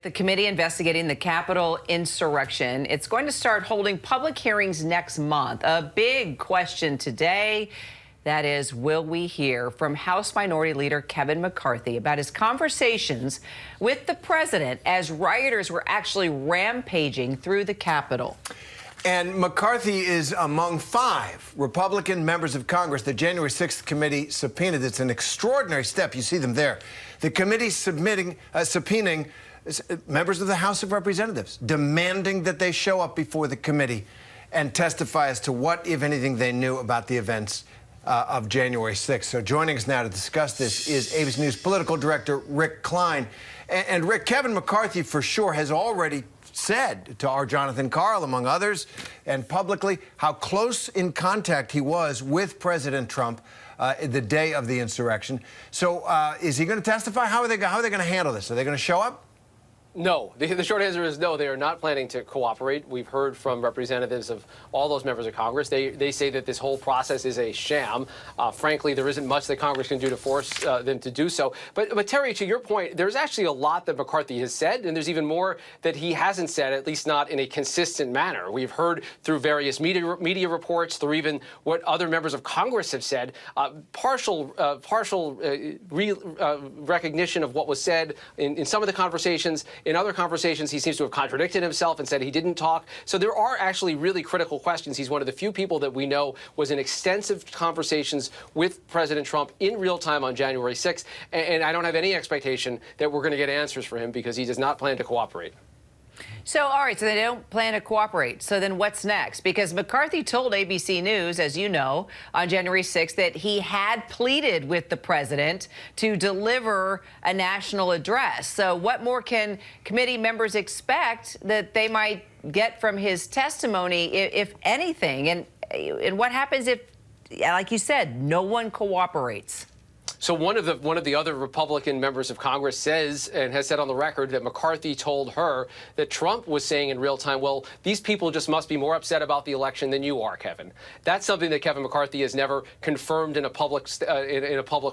The committee investigating the Capitol insurrection, it's going to start holding public hearings next month. A big question today, that is, will we hear from House Minority Leader Kevin McCarthy about his conversations with the president as rioters were actually rampaging through the Capitol? And McCarthy is among 5 Republican members of Congress the January 6th committee subpoenaed. It's an extraordinary step. You see them there. The committee subpoenaing members of the House of Representatives, demanding that they show up before the committee and testify as to what, if anything, they knew about the events of January 6th. So joining us now to discuss this is ABC News political director Rick Klein. And Rick, Kevin McCarthy, for sure, has already said to our Jonathan Karl, among others, and publicly, how close in contact he was with President Trump the day of the insurrection. So is he going to testify? How are they going to handle this? Are they going to show up? No. The short answer is no. They are not planning to cooperate. We've heard from representatives of all those members of Congress. They say that this whole process is a sham. Frankly, there isn't much that Congress can do to force them to do so. But Terry, to your point, there's actually a lot that McCarthy has said, and there's even more that he hasn't said, at least not in a consistent manner. We've heard through various media reports, through even what other members of Congress have said, partial recognition of what was said in some of the conversations. In other conversations, he seems to have contradicted himself and said he didn't talk. So there are actually really critical questions. He's one of the few people that we know was in extensive conversations with President Trump in real time on January 6th. And I don't have any expectation that we're going to get answers for him because he does not plan to cooperate. So, all right, so they don't plan to cooperate. So then what's next? Because McCarthy told ABC News, as you know, on January 6th that he had pleaded with the president to deliver a national address. So what more can committee members expect that they might get from his testimony, if anything? And what happens if, like you said, no one cooperates? So one of the other Republican members of Congress says and has said on the record that McCarthy told her that Trump was saying in real time, well, these people just must be more upset about the election than you are, Kevin. That's something that Kevin McCarthy has never confirmed in a public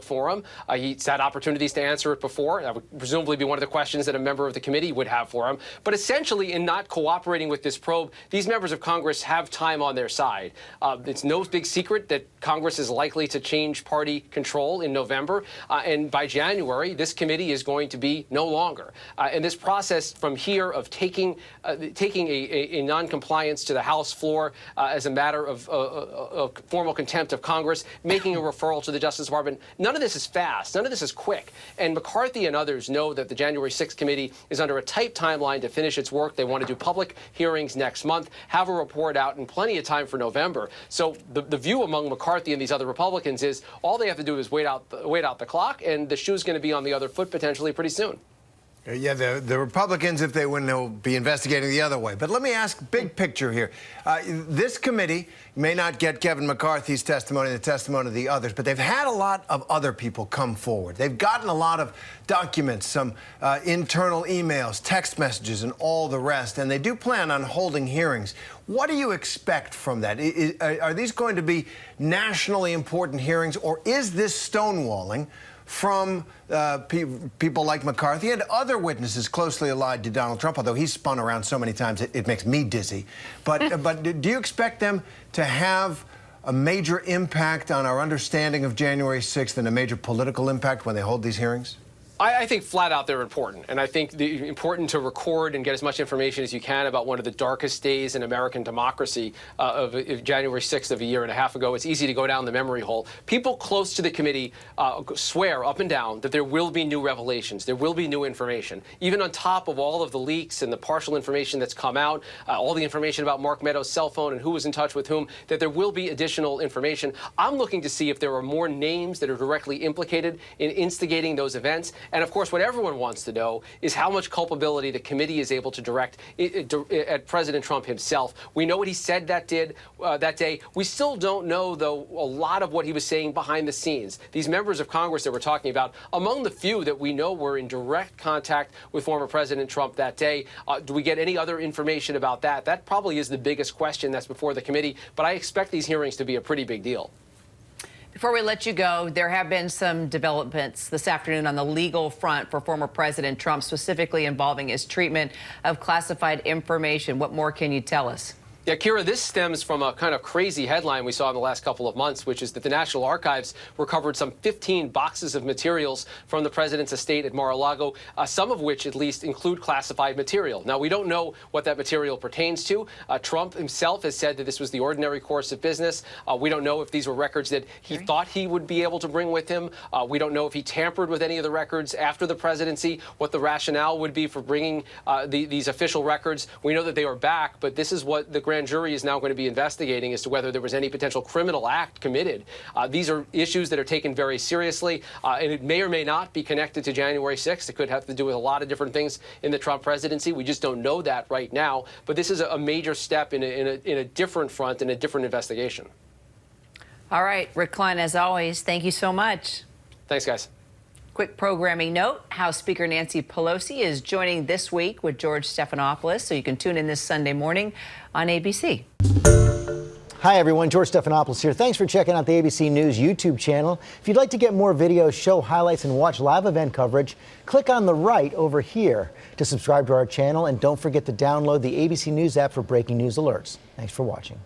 forum. He's had opportunities to answer it before. That would presumably be one of the questions that a member of the committee would have for him. But essentially, in not cooperating with this probe, these members of Congress have time on their side. It's no big secret that Congress is likely to change party control in November. And by January, this committee is going to be no longer. And this process from here of taking a noncompliance to the House floor as a matter of formal contempt of Congress, making a referral to the Justice Department, none of this is fast. None of this is quick. And McCarthy and others know that the January 6th committee is under a tight timeline to finish its work. They want to do public hearings next month, have a report out in plenty of time for November. So the view among McCarthy and these other Republicans is all they have to do is wait out the clock, and the shoe's going to be on the other foot potentially pretty soon. Yeah, the Republicans, if they win, they'll be investigating the other way. But let me ask big picture here. This committee may not get Kevin McCarthy's testimony, the testimony of the others, but they've had a lot of other people come forward. They've gotten a lot of documents, some internal emails, text messages, and all the rest, and they do plan on holding hearings. What do you expect from that? Are these going to be nationally important hearings, or is this stonewalling from people like McCarthy and other witnesses closely allied to Donald Trump, although he's spun around so many times it makes me dizzy. But do you expect them to have a major impact on our understanding of January 6th and a major political impact when they hold these hearings? I think flat out they're important, and I think important to record and get as much information as you can about one of the darkest days in American democracy of January 6th of a year and a half ago. It's easy to go down the memory hole. People close to the committee swear up and down that there will be new revelations, there will be new information, even on top of all of the leaks and the partial information that's come out, all the information about Mark Meadows' cell phone and who was in touch with whom, that there will be additional information. I'm looking to see if there are more names that are directly implicated in instigating those events. And of course, what everyone wants to know is how much culpability the committee is able to direct at President Trump himself. We know what he said that day. We still don't know, though, a lot of what he was saying behind the scenes. These members of Congress that we're talking about, among the few that we know were in direct contact with former President Trump that day, do we get any other information about that? That probably is the biggest question that's before the committee, but I expect these hearings to be a pretty big deal. Before we let you go, there have been some developments this afternoon on the legal front for former President Trump, specifically involving his treatment of classified information. What more can you tell us? Yeah, Kira, this stems from a kind of crazy headline we saw in the last couple of months, which is that the National Archives recovered some 15 boxes of materials from the president's estate at Mar-a-Lago, some of which at least include classified material. Now, we don't know what that material pertains to. Trump himself has said that this was the ordinary course of business. We don't know if these were records that he thought he would be able to bring with him. We don't know if he tampered with any of the records after the presidency, what the rationale would be for bringing these official records. We know that they are back, but this is what the grand jury is now going to be investigating as to whether there was any potential criminal act committed. These are issues that are taken very seriously, and it may or may not be connected to January 6th. It could have to do with a lot of different things in the Trump presidency. We just don't know that right now. But this is a major step in a different front, in a different investigation. All right, Rick Klein, as always, thank you so much. Thanks, guys. Quick programming note, House Speaker Nancy Pelosi is joining this week with George Stephanopoulos, so you can tune in this Sunday morning on ABC. Hi, everyone. George Stephanopoulos here. Thanks for checking out the ABC News YouTube channel. If you'd like to get more videos, show highlights, and watch live event coverage, click on the right over here to subscribe to our channel. And don't forget to download the ABC News app for breaking news alerts. Thanks for watching.